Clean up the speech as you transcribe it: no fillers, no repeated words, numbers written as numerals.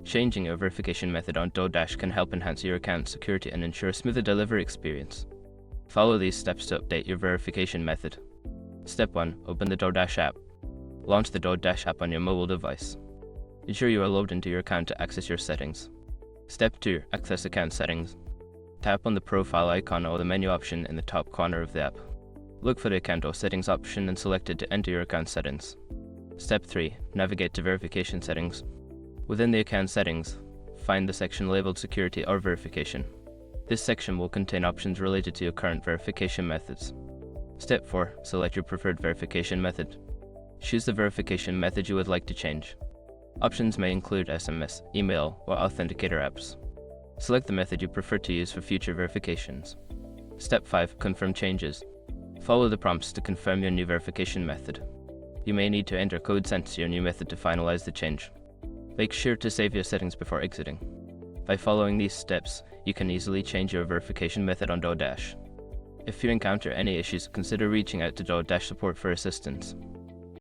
Changing your verification method on DoorDash can help enhance your account security and ensure a smoother delivery experience. Follow these steps to update your verification method. Step 1. Open the DoorDash app. Launch the DoorDash app on your mobile device. Ensure you are logged into your account to access your settings. Step 2. Access account settings. Tap on the profile icon or the menu option in the top corner of the app. Look for the account or settings option and select it to enter your account settings. Step 3. Navigate to verification settings. Within the account settings, find the section labeled Security or Verification. This section will contain options related to your current verification methods. Step 4. Select your preferred verification method. Choose the verification method you would like to change. Options may include SMS, email, or authenticator apps. Select the method you prefer to use for future verifications. Step 5. Confirm changes. Follow the prompts to confirm your new verification method. You may need to enter code sent to your new method to finalize the change. Make sure to save your settings before exiting. By following these steps, you can easily change your verification method on DoorDash. If you encounter any issues, consider reaching out to DoorDash support for assistance.